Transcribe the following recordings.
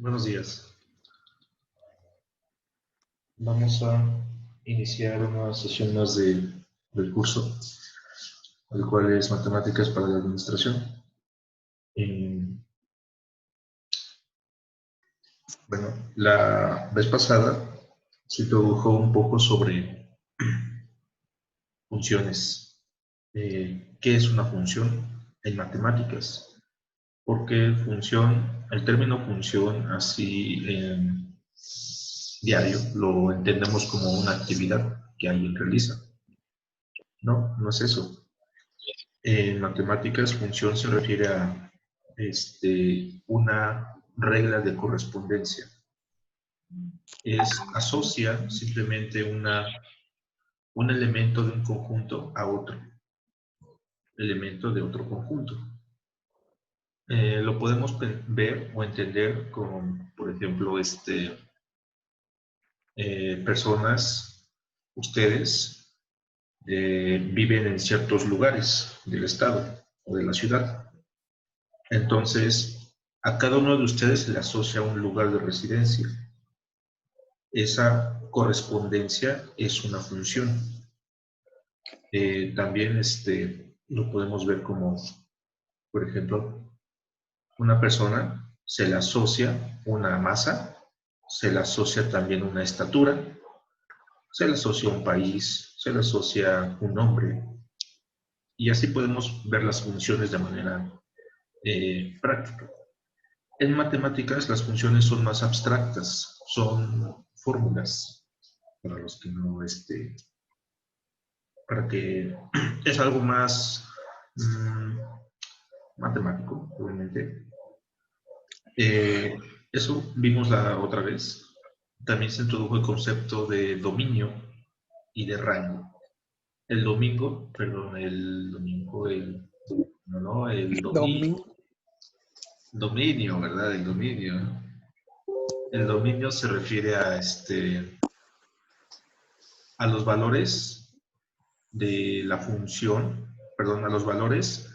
Buenos días. Vamos a iniciar una sesión más del curso, el cual es Matemáticas para la Administración. Bueno, la vez pasada se introdujo un poco sobre funciones. ¿Qué es una función en matemáticas? Porque el término función, así en diario, lo entendemos como una actividad que alguien realiza. No, no es eso. En matemáticas, función se refiere a una regla de correspondencia. Asocia simplemente un elemento de un conjunto a otro elemento de otro conjunto. Lo podemos ver o entender con, por ejemplo, personas, ustedes, viven en ciertos lugares del estado o de la ciudad. Entonces, a cada uno de ustedes se le asocia un lugar de residencia. Esa correspondencia es una función. También lo podemos ver como, por ejemplo, una persona se le asocia una masa, se le asocia también una estatura, se le asocia un país, se le asocia un nombre. Y así podemos ver las funciones de manera práctica. En matemáticas las funciones son más abstractas, son fórmulas, para los que no, para que es algo más matemático, obviamente. Eso vimos la otra vez. También se introdujo el concepto de dominio y de rango. El dominio, ¿verdad? El dominio. El dominio se refiere a los valores de la función, perdón, a los valores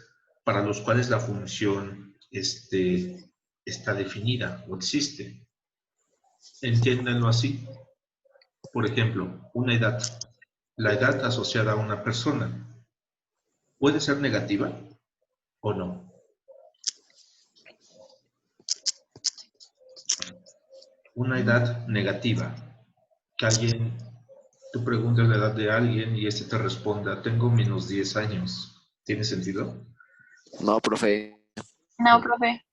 para los cuales la función está definida o existe. Entiéndanlo así. Por ejemplo, una edad. La edad asociada a una persona puede ser negativa o no. Una edad negativa. Que tú preguntas la edad de alguien y te responda, tengo menos 10 años. ¿Tiene sentido? No, profe. No, profe.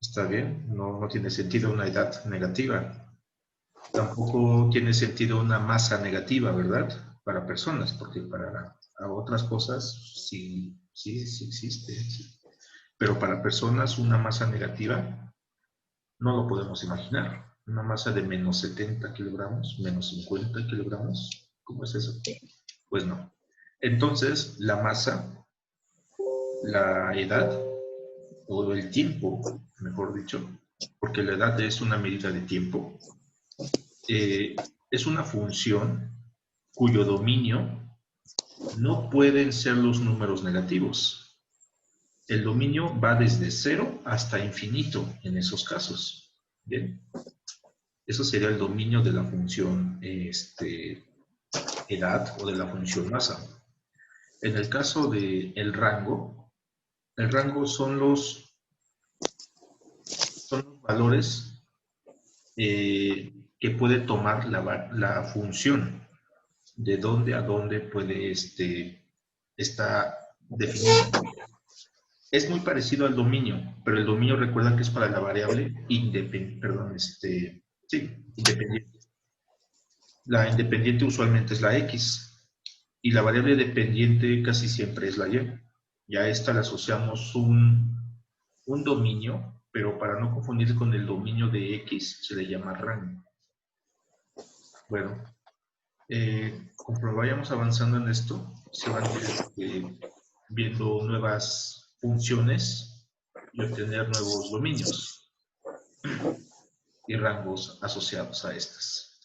Está bien, no tiene sentido una edad negativa. Tampoco tiene sentido una masa negativa, ¿verdad? Para personas, porque para otras cosas sí existe. Sí. Pero para personas una masa negativa no lo podemos imaginar. Una masa de menos 70 kilogramos, menos 50 kilogramos, ¿cómo es eso? Pues no. Entonces, la masa, la edad, o el tiempo, mejor dicho, porque la edad es una medida de tiempo, es una función cuyo dominio no pueden ser los números negativos. El dominio va desde 0 hasta infinito en esos casos. ¿Bien? Eso sería el dominio de la función edad o de la función masa. En el caso del rango, el rango son los valores que puede tomar la función, de dónde a dónde puede está definido. Es muy parecido al dominio, pero el dominio recuerda que es para la variable independiente. La independiente usualmente es la X y la variable dependiente casi siempre es la Y. Y a esta le asociamos un dominio, pero para no confundir con el dominio de X se le llama rango. Bueno, conforme vayamos avanzando en esto, se van a ir viendo nuevas funciones y obtener nuevos dominios y rangos asociados a estas.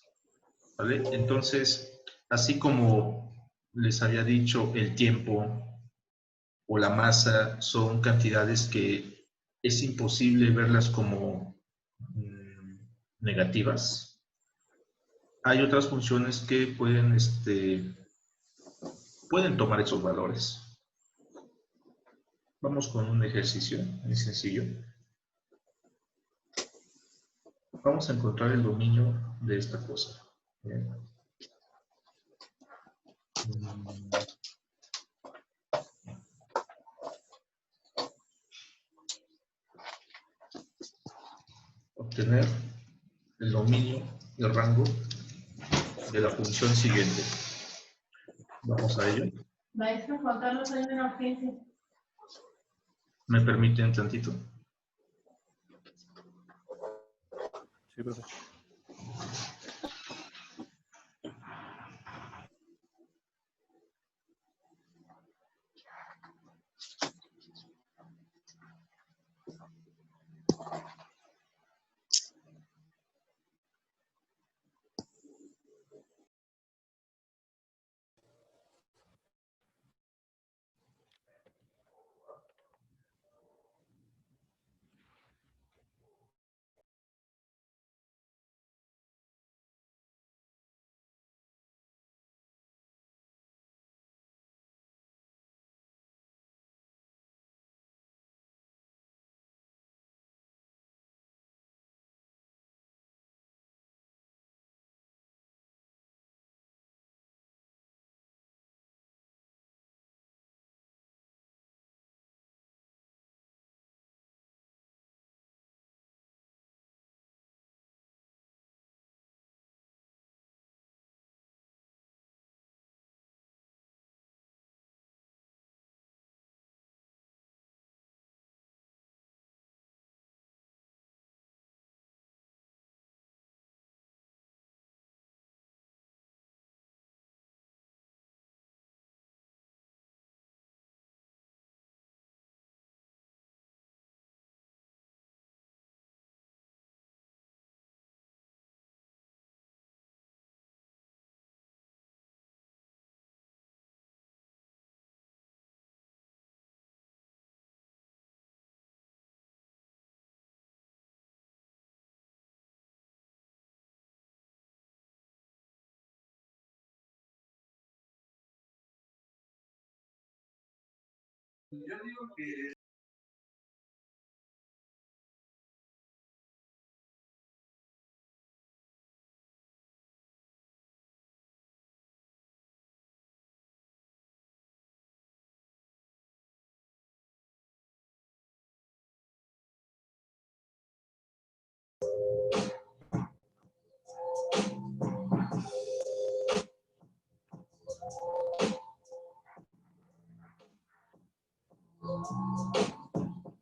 ¿Vale? Entonces, así como les había dicho, el tiempo o la masa son cantidades que es imposible verlas como negativas. Hay otras funciones que pueden tomar esos valores. Vamos con un ejercicio muy sencillo. Vamos a encontrar el dominio de esta cosa. Bien. Obtener el dominio y el rango de la función siguiente. Vamos a ello. Maestro Juan Carlos, hay una urgencia. ¿Me permiten tantito? Sí, profe.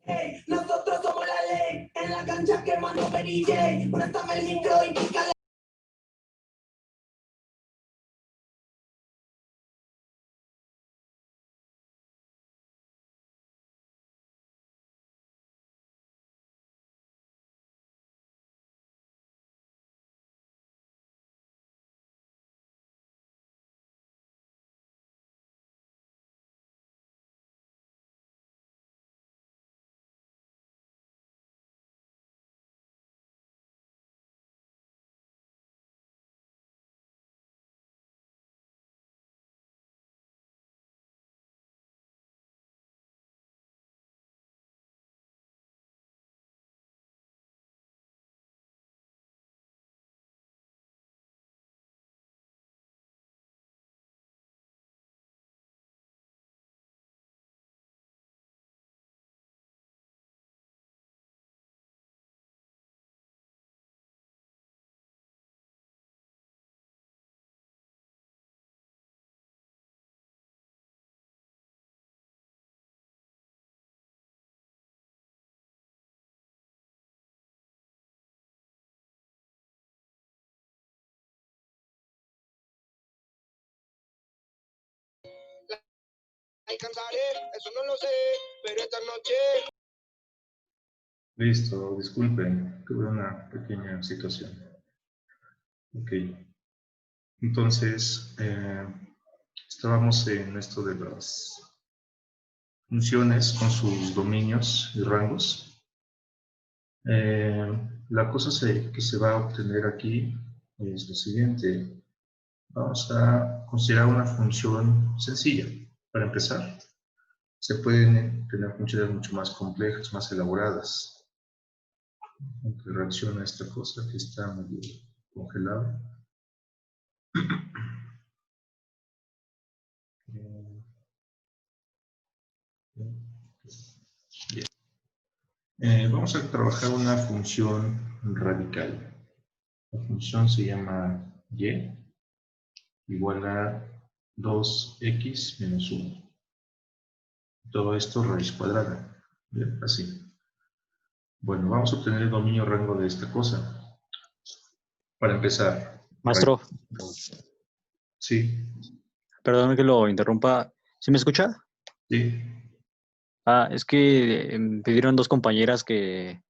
Hey, nosotros somos la ley, en la cancha quemando perille, préstame el micro y pícale. Alcanzaré, eso no lo sé, pero esta noche. Listo, disculpen, tuve una pequeña situación. Ok. Entonces, estábamos en esto de las funciones con sus dominios y rangos. la cosa que se va a obtener aquí es lo siguiente. Vamos a considerar una función sencilla. Para empezar, se pueden tener funciones mucho más complejas, más elaboradas. Aunque reacciona esta cosa que está medio congelada. Bien. Vamos a trabajar una función radical. La función se llama y igual a 2x menos 1. Todo esto raíz cuadrada. Bien, así. Bueno, vamos a obtener el dominio rango de esta cosa. Para empezar. Maestro, Sí. perdón que lo interrumpa. ¿Sí me escucha? Sí. Es que pidieron dos compañeras que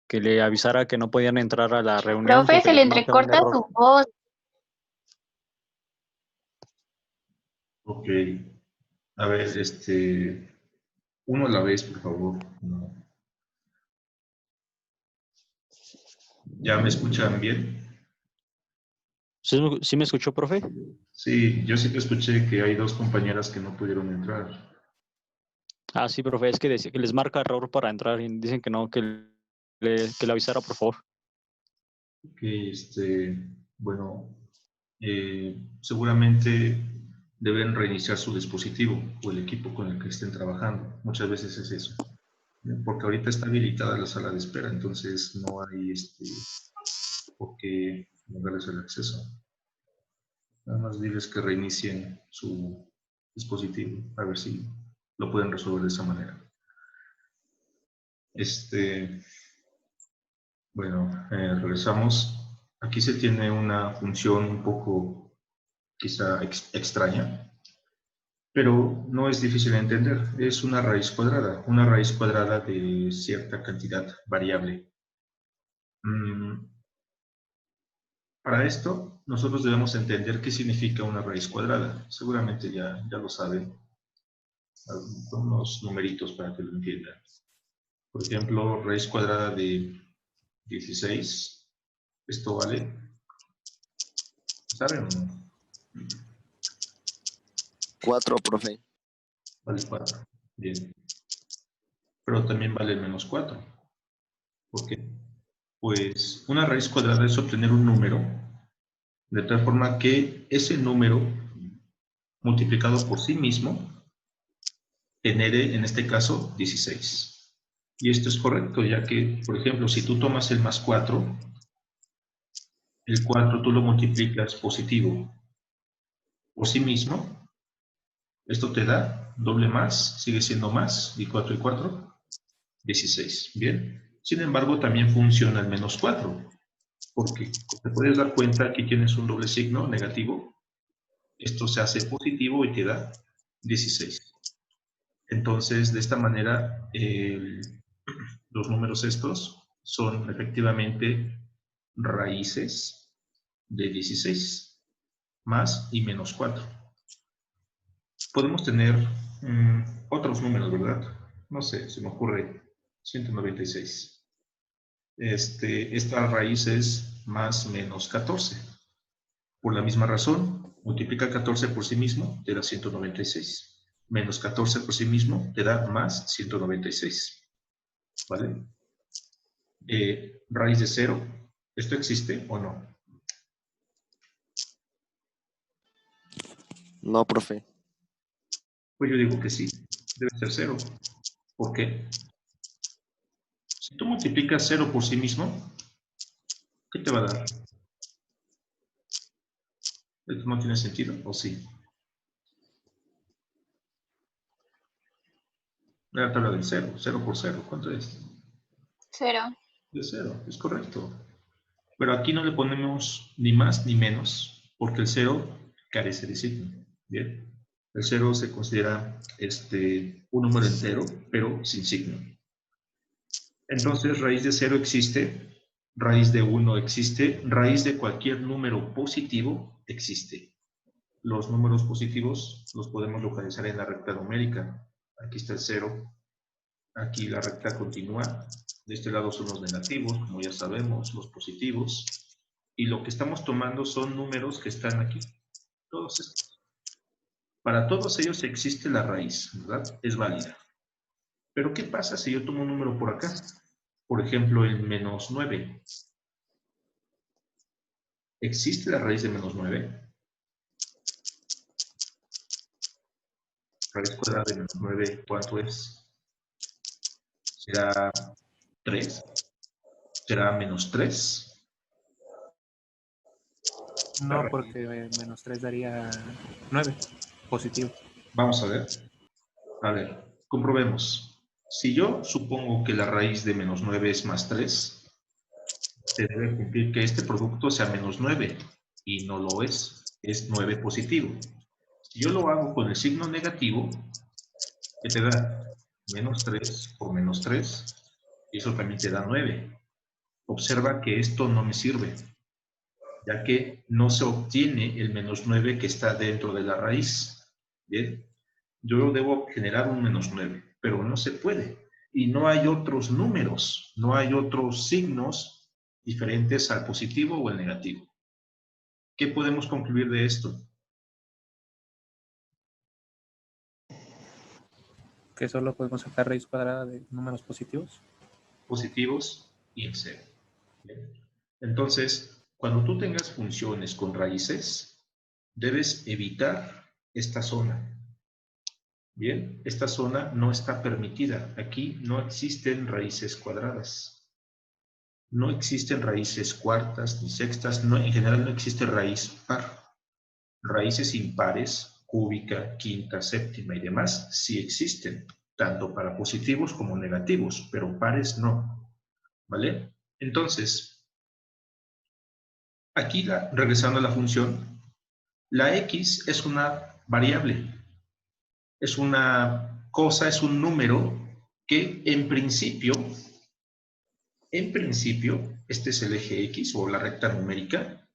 le avisara que no podían entrar a la reunión Profe, porque se le les marca un entrecorta error. su voz. Ok. A ver, uno a la vez, por favor. No. ¿Ya me escuchan bien? ¿Sí me escuchó, profe? Sí, yo sí que escuché que hay dos compañeras que no pudieron entrar. Sí, profe, es que decía que les marca error para entrar y dicen que no, que le avisara, por favor. Que bueno, seguramente deben reiniciar su dispositivo o el equipo con el que estén trabajando. Muchas veces es eso. Porque ahorita está habilitada la sala de espera, entonces no hay por qué negarles el acceso. Nada más diles que reinicien su dispositivo, a ver si lo pueden resolver de esa manera. Bueno, regresamos. Aquí se tiene una función un poco quizá extraña, pero no es difícil de entender. Es una raíz cuadrada de cierta cantidad variable. Para esto, nosotros debemos entender qué significa una raíz cuadrada. Seguramente ya lo saben. Unos numeritos para que lo entiendan. Por ejemplo, raíz cuadrada de 16. Esto vale, ¿saben o no? 4, profe. Vale 4. Bien. Pero también vale menos 4. ¿Por qué? Pues una raíz cuadrada es obtener un número de tal forma que ese número multiplicado por sí mismo genere, en este caso, 16. Y esto es correcto, ya que, por ejemplo, si tú tomas el más 4, el 4 tú lo multiplicas positivo por sí mismo, esto te da doble más, sigue siendo más, y 4 y 4, 16. Bien. Sin embargo, también funciona el menos 4, porque te puedes dar cuenta, aquí tienes un doble signo negativo, esto se hace positivo y te da 16. Entonces, de esta manera, los números estos son efectivamente raíces de 16, más y menos 4. Podemos tener otros números, ¿verdad? No sé, se me ocurre 196. Esta raíz es más menos 14. Por la misma razón, multiplica 14 por sí mismo, te da 196. Menos 14 por sí mismo, te da más 196. ¿Vale? Raíz de 0, ¿esto existe o no? No, profe. Pues yo digo que sí, debe ser 0. ¿Por qué? Si tú multiplicas 0 por sí mismo, ¿qué te va a dar? ¿Esto no tiene sentido? ¿O sí? La tabla del 0, 0 por 0, ¿cuánto es? 0. De 0, es correcto. Pero aquí no le ponemos ni más ni menos, porque el 0 carece de signo. Bien. El 0 se considera un número entero, pero sin signo. Entonces, raíz de 0 existe, raíz de 1 existe, raíz de cualquier número positivo existe. Los números positivos los podemos localizar en la recta numérica. Aquí está el 0, Aquí la recta continúa. De este lado son los negativos, como ya sabemos, los positivos. Y lo que estamos tomando son números que están aquí. Todos estos. Para todos ellos existe la raíz, ¿verdad? Es válida. Pero ¿qué pasa si yo tomo un número por acá? Por ejemplo, el menos 9. ¿Existe la raíz de menos 9? Raíz cuadrada de menos 9, ¿cuánto es? ¿Será 3? ¿Será menos 3? No, porque menos 3 daría 9, positivo. Vamos a ver. A ver, comprobemos. Si yo supongo que la raíz de menos 9 es más 3, se debe cumplir que este producto sea menos 9, y no lo es 9 positivo. Si yo lo hago con el signo negativo, ¿qué te da? Menos 3 por menos 3, y eso también te da 9. Observa que esto no me sirve, ya que no se obtiene el menos 9 que está dentro de la raíz. ¿Bien? Yo debo generar un menos 9, pero no se puede. Y no hay otros números, no hay otros signos diferentes al positivo o al negativo. ¿Qué podemos concluir de esto? Que solo podemos sacar raíz cuadrada de números positivos. Positivos y en cero. ¿Bien? Entonces, cuando tú tengas funciones con raíces, debes evitar esta zona. Bien, esta zona no está permitida. Aquí no existen raíces cuadradas. No existen raíces cuartas ni sextas. No, en general no existe raíz par. Raíces impares, cúbica, quinta, séptima y demás, sí existen, tanto para positivos como negativos, pero pares no. ¿Vale? Entonces, aquí regresando a la función, la x es una variable. Es una cosa, es un número que en principio, este es el eje X o la recta numérica,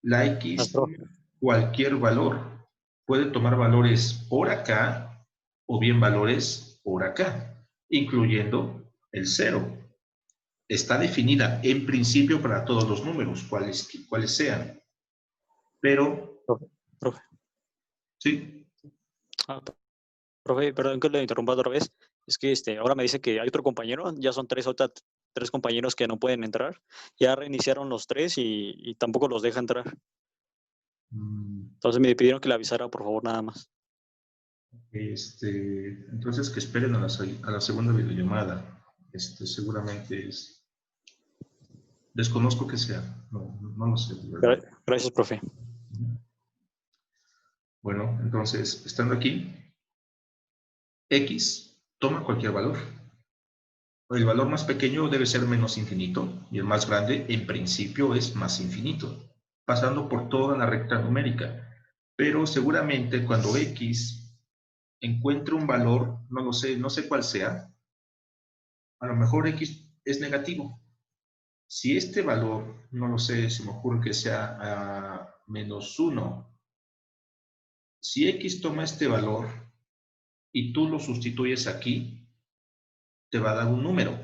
la X toma cualquier valor. Puede tomar valores por acá o bien valores por acá, incluyendo el 0. Está definida en principio para todos los números, cuales sean. Pero, Profe. sí. Profe, perdón que le interrumpa otra vez. Es que ahora me dice que hay otro compañero, ya son tres compañeros que no pueden entrar. Ya reiniciaron los tres y tampoco los deja entrar. Entonces me pidieron que le avisara, por favor, nada más. Entonces que esperen a la segunda videollamada. Seguramente es... Desconozco que sea. No lo sé, ¿verdad? Gracias, profe. Bueno, entonces, estando aquí, X toma cualquier valor. El valor más pequeño debe ser menos infinito y el más grande, en principio, es más infinito, pasando por toda la recta numérica. Pero seguramente cuando X encuentre un valor, no sé cuál sea, a lo mejor X es negativo. Si este valor, no lo sé, se me ocurre que sea menos 1. Si X toma este valor y tú lo sustituyes aquí, te va a dar un número.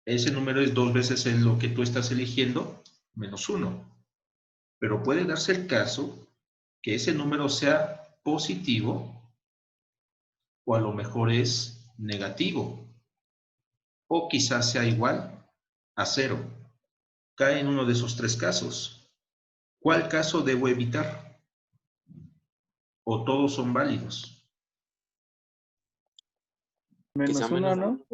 Ese número es 2 veces en lo que tú estás eligiendo, menos 1. Pero puede darse el caso que ese número sea positivo o a lo mejor es negativo. O quizás sea igual a 0. Cae en uno de esos tres casos. ¿Cuál caso debo evitar? ¿O todos son válidos? Menos uno, ¿no?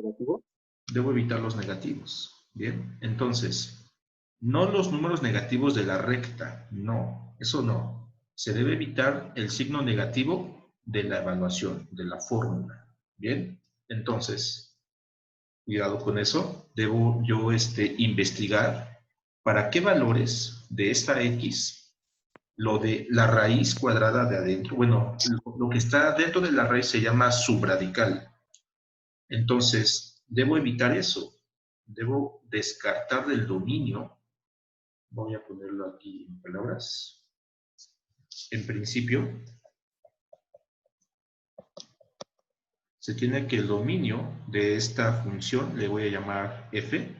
Debo evitar los negativos. Bien, entonces, no los números negativos de la recta, no, eso no. Se debe evitar el signo negativo de la evaluación, de la fórmula. Bien, entonces, cuidado con eso. Debo yo investigar para qué valores de esta X, lo de la raíz cuadrada de adentro, bueno, lo que está dentro de la raíz se llama subradical. Entonces, debo evitar eso. Debo descartar del dominio. Voy a ponerlo aquí en palabras. En principio, se tiene que el dominio de esta función, le voy a llamar f,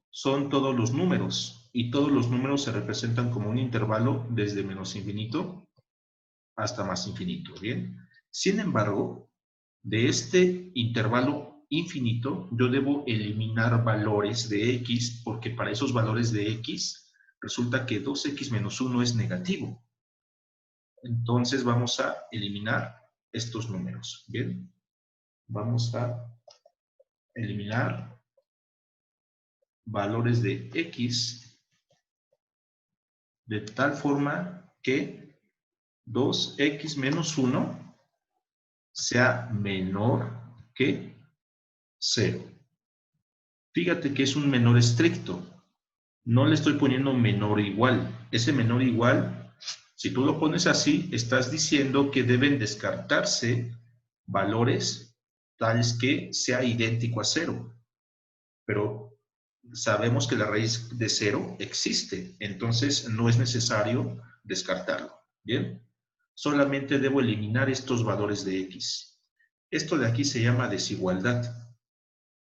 son todos los números, y todos los números se representan como un intervalo desde menos infinito hasta más infinito, ¿bien? Sin embargo, de este intervalo infinito, yo debo eliminar valores de x, porque para esos valores de x, resulta que 2x menos 1 es negativo. Entonces vamos a eliminar estos números, ¿bien? Vamos a eliminar valores de x de tal forma que 2x menos 1 sea menor que 0. Fíjate que es un menor estricto. No le estoy poniendo menor igual. Ese menor igual, si tú lo pones así, estás diciendo que deben descartarse valores tales que sea idéntico a 0. Pero sabemos que la raíz de 0 existe, entonces no es necesario descartarlo. ¿Bien? Solamente debo eliminar estos valores de x. Esto de aquí se llama desigualdad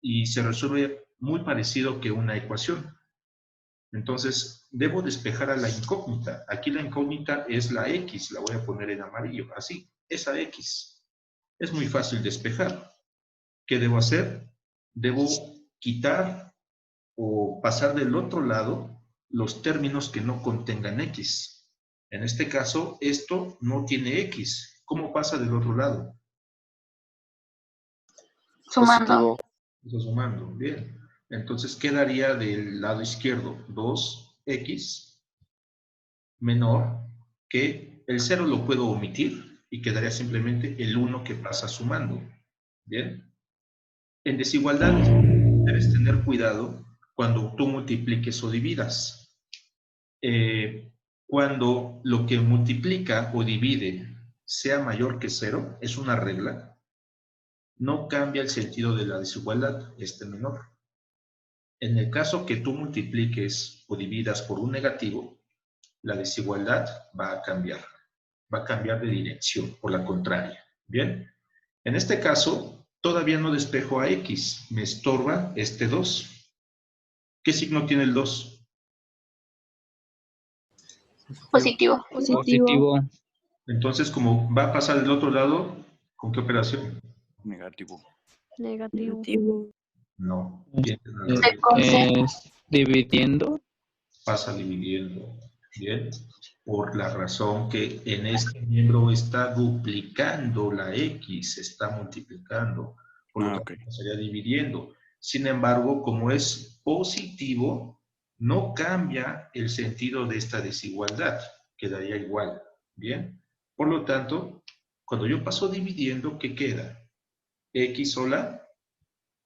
y se resuelve muy parecido que una ecuación. Entonces, debo despejar a la incógnita. Aquí la incógnita es la x, la voy a poner en amarillo, así, esa x. Es muy fácil despejar. ¿Qué debo hacer? Debo quitar o pasar del otro lado los términos que no contengan x. En este caso, esto no tiene x. ¿Cómo pasa del otro lado? Positivo. Está sumando, bien. Entonces quedaría del lado izquierdo 2x menor que el 0 lo puedo omitir y quedaría simplemente el 1 que pasa sumando. Bien. En desigualdad debes tener cuidado cuando tú multipliques o dividas. Cuando lo que multiplica o divide sea mayor que 0, es una regla, no cambia el sentido de la desigualdad, menor. En el caso que tú multipliques o dividas por un negativo, la desigualdad va a cambiar de dirección, por la contraria. ¿Bien? En este caso, todavía no despejo a x, me estorba este 2. ¿Qué signo tiene el 2? Positivo. Positivo. Entonces, como va a pasar del otro lado, ¿con qué operación? Negativo. Negativo. No. Se come. Es dividiendo. Pasa dividiendo. Bien. Por la razón que en este miembro está duplicando la x, se está multiplicando. Por lo tanto, estaría dividiendo. Sin embargo, como es positivo, no cambia el sentido de esta desigualdad. Quedaría igual. Bien. Por lo tanto, cuando yo paso dividiendo, ¿qué queda? X sola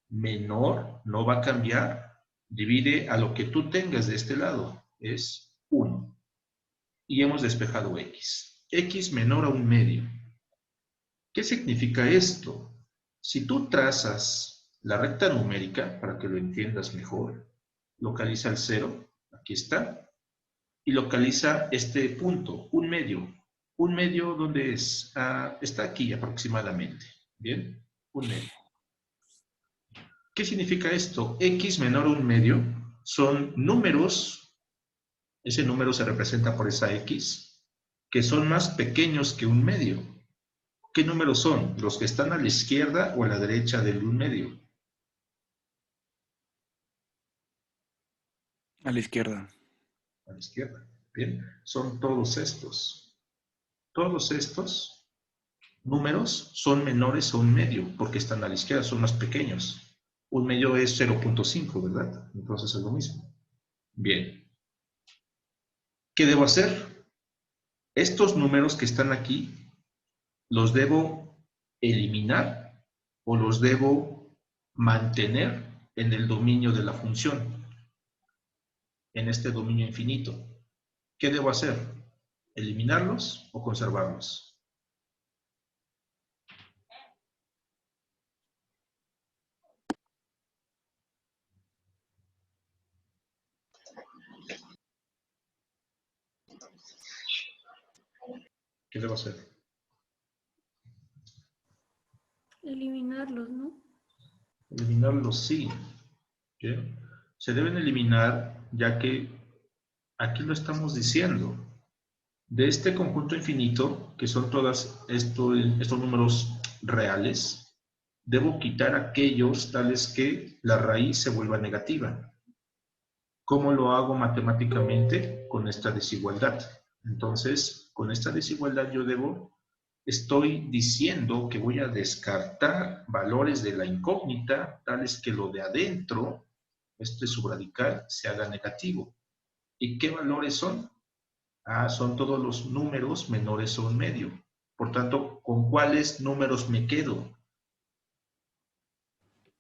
menor, no va a cambiar. Divide a lo que tú tengas de este lado. Es 1. Y hemos despejado x. X menor a 1/2. ¿Qué significa esto? Si tú trazas la recta numérica, para que lo entiendas mejor, localiza el 0, aquí está, y localiza este punto, 1/2. 1/2, ¿dónde es? Está aquí aproximadamente. ¿Bien? 1/2. ¿Qué significa esto? X menor a 1/2 son números, ese número se representa por esa X, que son más pequeños que 1/2. ¿Qué números son? ¿Los que están a la izquierda o a la derecha del 1/2? A la izquierda. A la izquierda. Bien, son todos estos. Todos estos números son menores a 1/2 porque están a la izquierda, son más pequeños. 1/2 es 0.5, ¿verdad? Entonces es lo mismo. Bien. ¿Qué debo hacer? Estos números que están aquí, ¿los debo eliminar o los debo mantener en el dominio de la función? En este dominio infinito. ¿Qué debo hacer? ¿Eliminarlos o conservarlos? ¿Qué debo hacer? Eliminar. Eliminarlos sí. ¿Bien? Se deben eliminar ya que aquí lo estamos diciendo. De este conjunto infinito, que son todos estos números reales, debo quitar aquellos tales que la raíz se vuelva negativa. ¿Cómo lo hago matemáticamente? Con esta desigualdad. Entonces, con esta desigualdad estoy diciendo que voy a descartar valores de la incógnita, tales que lo de adentro, este subradical, se haga negativo. ¿Y qué valores son? Son todos los números menores a un medio. Por tanto, ¿con cuáles números me quedo?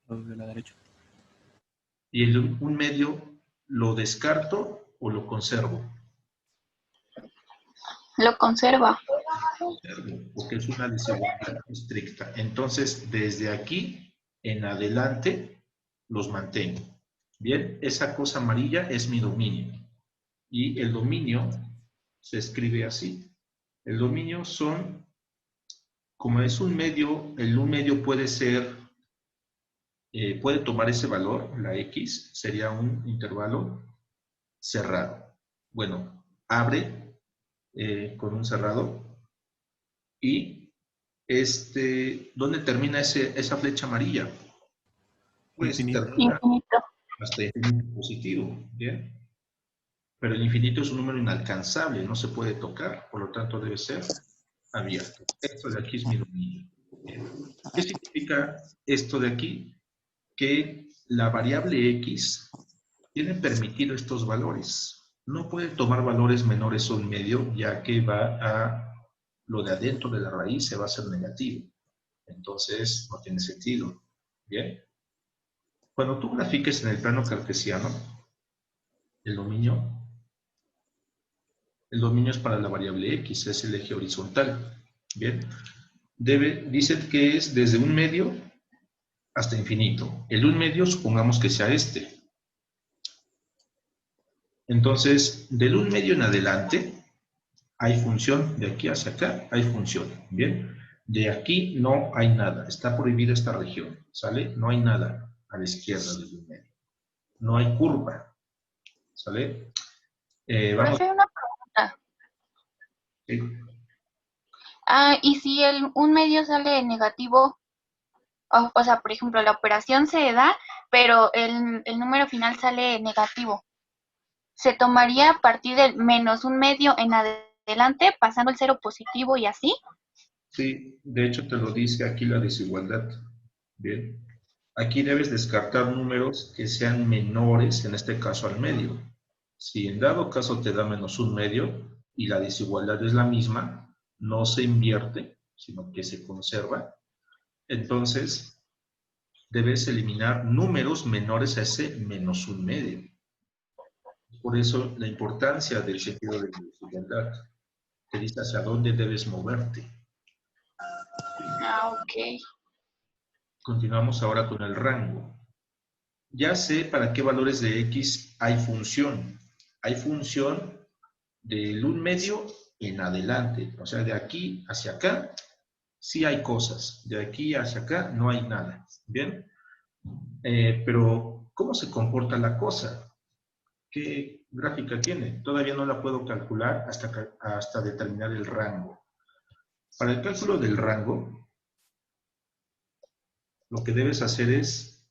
Los de la derecha. ¿Y un medio lo descarto o lo conservo? Lo conserva. Porque es una desigualdad estricta. Entonces, desde aquí en adelante, los mantengo. Bien, esa cosa amarilla es mi dominio. Y el dominio se escribe así. El dominio son, como es un medio, el un medio puede ser, puede tomar ese valor, la X, sería un intervalo cerrado. Bueno, abre con un cerrado y ¿dónde termina esa flecha amarilla? Pues Infinito. termina Infinito. hasta infinito positivo, ¿bien? Pero el infinito es un número inalcanzable, no se puede tocar, por lo tanto debe ser abierto. Esto de aquí es mi dominio. Bien. ¿Qué significa esto de aquí? Que la variable X tiene permitido estos valores. No puede tomar valores menores a un medio, ya que lo de adentro de la raíz se va a hacer negativo. Entonces, no tiene sentido. ¿Bien? Cuando tú grafiques en el plano cartesiano, el dominio es para la variable X, es el eje horizontal. ¿Bien? Dice que es desde un medio hasta infinito. El un medio supongamos que sea este. Entonces, del un medio en adelante, hay función, de aquí hacia acá hay función, ¿bien? De aquí no hay nada, está prohibida esta región, ¿sale? No hay nada a la izquierda del un medio. No hay curva, ¿sale? Vamos. Profe, una pregunta. Sí. Y si un medio sale negativo, o sea, por ejemplo, la operación se da, pero el número final sale negativo, ¿se tomaría a partir del menos un medio en adelante, pasando el cero positivo y así? Sí, de hecho te lo dice aquí la desigualdad. Bien. Aquí debes descartar números que sean menores, en este caso al medio. Si en dado caso te da menos un medio y la desigualdad es la misma, no se invierte, sino que se conserva, entonces debes eliminar números menores a ese menos un medio. Por eso la importancia del sentido de la desigualdad. Te dice hacia dónde debes moverte. Ok. Continuamos ahora con el rango. Ya sé para qué valores de X hay función. Hay función del un medio en adelante. O sea, de aquí hacia acá sí hay cosas. De aquí hacia acá no hay nada. ¿Bien? Pero, ¿cómo se comporta la cosa? ¿Qué gráfica tiene? Todavía no la puedo calcular hasta determinar el rango. Para el cálculo del rango, lo que debes hacer es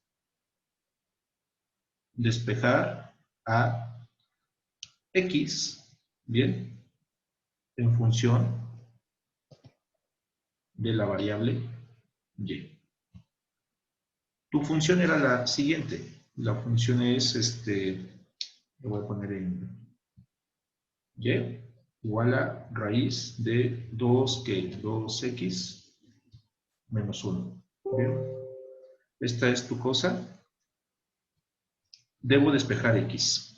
despejar a X, ¿bien? En función de la variable Y. Tu función era la siguiente. La función es, lo voy a poner en Y, igual a raíz de 2x menos 1. ¿Bien? Esta es tu cosa. Debo despejar X.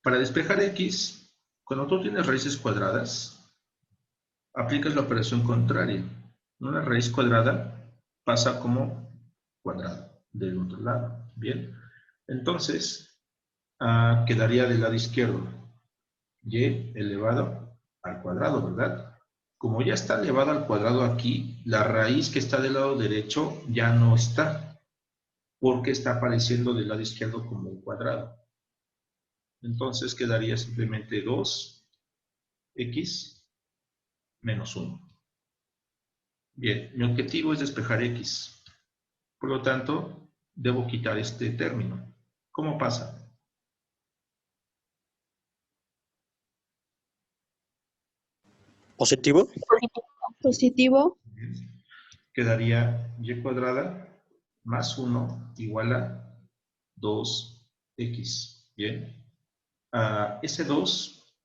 Para despejar X, cuando tú tienes raíces cuadradas, aplicas la operación contraria. Una raíz cuadrada pasa como cuadrado del otro lado. Bien. Entonces, quedaría del lado izquierdo. Y elevado al cuadrado, ¿verdad? Como ya está elevado al cuadrado aquí, la raíz que está del lado derecho ya no está. porque está apareciendo del lado izquierdo como un cuadrado. Entonces quedaría simplemente 2x menos 1. Bien, mi objetivo es despejar x. Por lo tanto, debo quitar este término. ¿Cómo pasa? ¿Positivo? Positivo. Quedaría y cuadrada más 1 igual a 2x. Bien. Ese 2,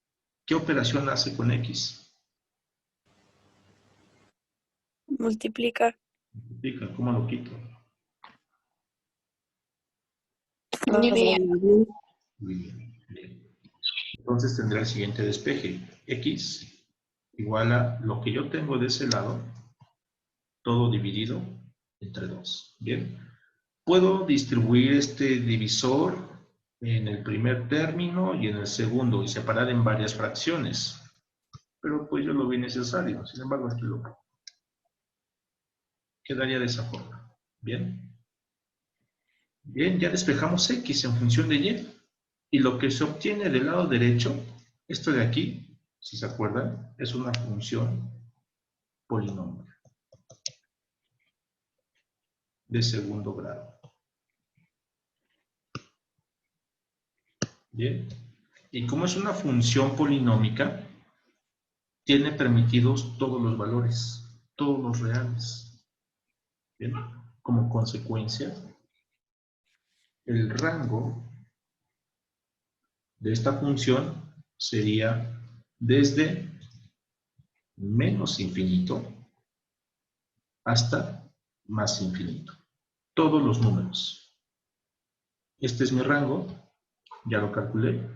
¿qué operación hace con x? Multiplica. Multiplica. ¿Cómo lo quito? Divide. Muy bien. Bien. Entonces tendrá el siguiente despeje. X igual a lo que yo tengo de ese lado, todo dividido entre 2. Bien. Puedo distribuir este divisor en el primer término y en el segundo y separar en varias fracciones. Pero pues yo lo vi necesario. Sin embargo, aquí lo quedaría de esa forma. Bien. Bien, ya despejamos x en función de y. Y lo que se obtiene del lado derecho, esto de aquí, si se acuerdan, es una función polinomial de segundo grado. Bien. Y como es una función polinómica, tiene permitidos todos los valores, todos los reales. Bien. Como consecuencia, el rango de esta función sería desde menos infinito hasta más infinito. Todos los números. Este es mi rango, ya lo calculé.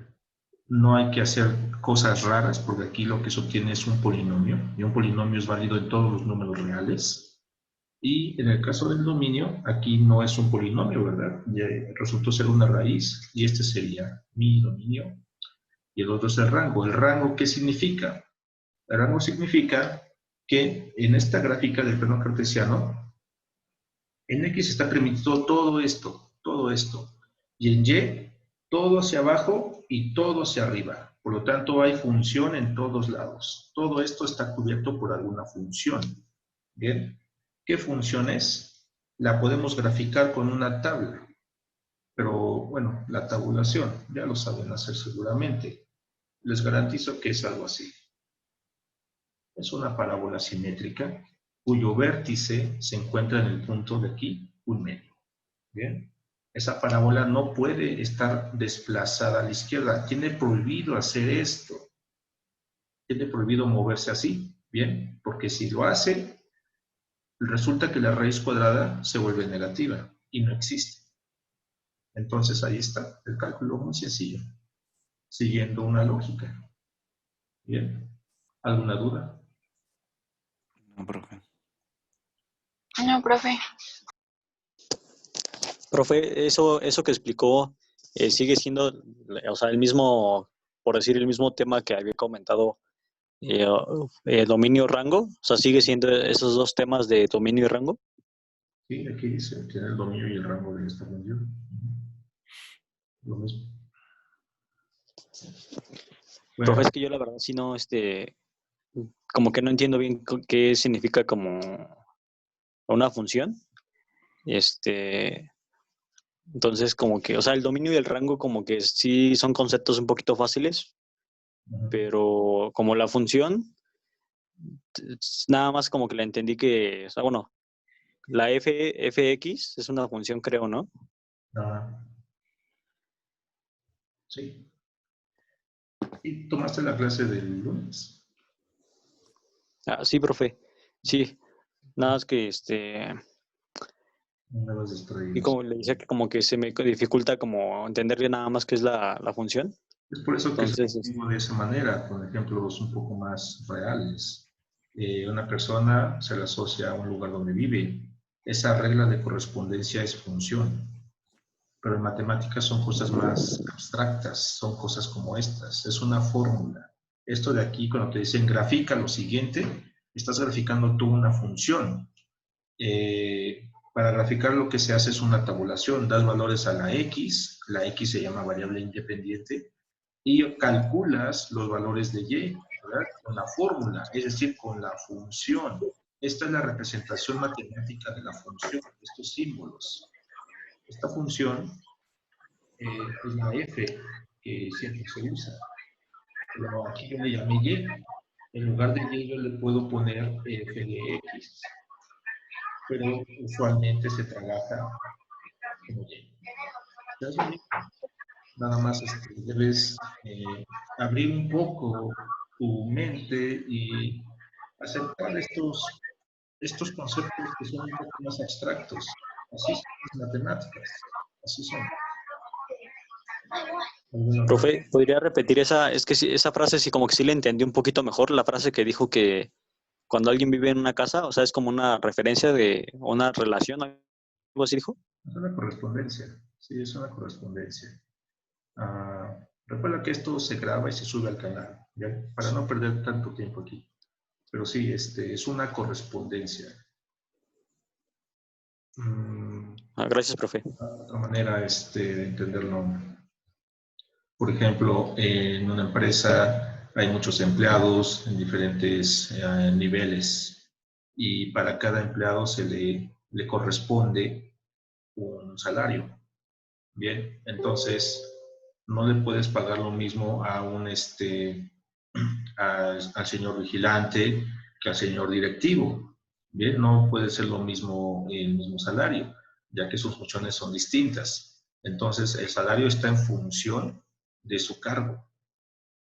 No hay que hacer cosas raras porque aquí lo que se obtiene es un polinomio y un polinomio es válido en todos los números reales. Y en el caso del dominio, aquí no es un polinomio, ¿verdad? Ya resultó ser una raíz y este sería mi dominio y el otro es el rango. ¿El rango qué significa? El rango significa que en esta gráfica del plano cartesiano, en X está permitido todo esto, y en Y, todo hacia abajo y todo hacia arriba. Por lo tanto, hay función en todos lados. Todo esto está cubierto por alguna función. ¿Bien? ¿Qué función es? La podemos graficar con una tabla. Pero, bueno, la tabulación, ya lo saben hacer seguramente. Les garantizo que es algo así. Es una parábola simétrica cuyo vértice se encuentra en el punto de aquí, 1,5. ¿Bien? Esa parábola no puede estar desplazada a la izquierda. Tiene prohibido hacer esto. Tiene prohibido moverse así. ¿Bien? Porque si lo hace, resulta que la raíz cuadrada se vuelve negativa y no existe. Entonces ahí está el cálculo muy sencillo, siguiendo una lógica. ¿Bien? ¿Alguna duda? No, profe. No, profe. Profe, eso que explicó sigue siendo, o sea, el mismo, por decir, el mismo tema que había comentado, dominio rango. O sea, sigue siendo esos dos temas de dominio y rango. Sí, aquí dice, tiene el dominio y el rango de esta función. Lo mismo. Bueno, Profe, es que yo la verdad sí no, como que no entiendo bien qué significa como una función. Entonces, como que, o sea, el dominio y el rango como que sí son conceptos un poquito fáciles, pero como la función, nada más como que la entendí que, o sea, bueno, la fx es una función, creo, ¿no? Sí. ¿Y tomaste la clase del lunes? Ah, sí, profe. Sí. Nada más que No me vas distraído. y como le decía que como que se me dificulta como entenderle nada más qué es la función. Es por eso que Entonces, escribo de esa manera, con ejemplos un poco más reales. Una persona se le asocia a un lugar donde vive. Esa regla de correspondencia es función. Pero en matemáticas son cosas más abstractas, son cosas como estas. Es una fórmula. Esto de aquí, cuando te dicen grafica lo siguiente, estás graficando tú una función. Para graficar lo que se hace es una tabulación, das valores a la X se llama variable independiente, y calculas los valores de Y, ¿verdad? Con la fórmula, es decir, con la función. Esta es la representación matemática de la función, estos símbolos. Esta función es la F, que siempre se usa. Pero aquí yo le llamé Y. En lugar de Y yo le puedo poner F de X. Pero usualmente se trabaja como Y. Nada más debes abrir un poco tu mente y aceptar estos conceptos que son un poco más abstractos. Así son las matemáticas. Así son. Profe, ¿podría repetir esa? Es que sí, esa frase sí como que sí le entendí un poquito mejor, la frase que dijo que cuando alguien vive en una casa, o sea, es como una referencia de una relación, algo así dijo. Es una correspondencia. Sí, es una correspondencia. Recuerda que esto se graba y se sube al canal, ¿ya? Para no perder tanto tiempo aquí. Pero sí, es una correspondencia. Gracias, profe. Otra manera de entenderlo. Por ejemplo, en una empresa hay muchos empleados en diferentes niveles y para cada empleado se le corresponde un salario. Bien, entonces no le puedes pagar lo mismo a al señor vigilante que al señor directivo. Bien, no puede ser lo mismo el mismo salario, ya que sus funciones son distintas. Entonces, el salario está en función de su cargo.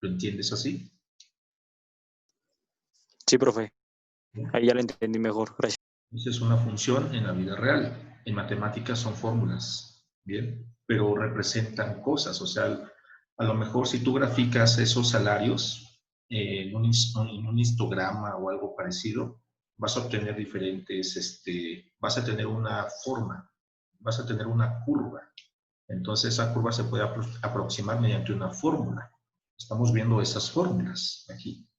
¿Lo entiendes así? Sí, profe. Ahí ya lo entendí mejor. Gracias. Esa es una función en la vida real. En matemáticas son fórmulas, ¿bien? Pero representan cosas. O sea, a lo mejor si tú graficas esos salarios en un histograma o algo parecido, vas a obtener vas a tener una forma, vas a tener una curva. Entonces esa curva se puede aproximar mediante una fórmula. Estamos viendo esas fórmulas aquí.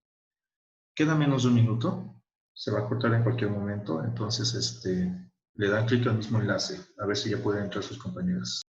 Queda menos de un minuto. Se va a cortar en cualquier momento. Entonces le dan clic al mismo enlace. A ver si ya pueden entrar sus compañeras.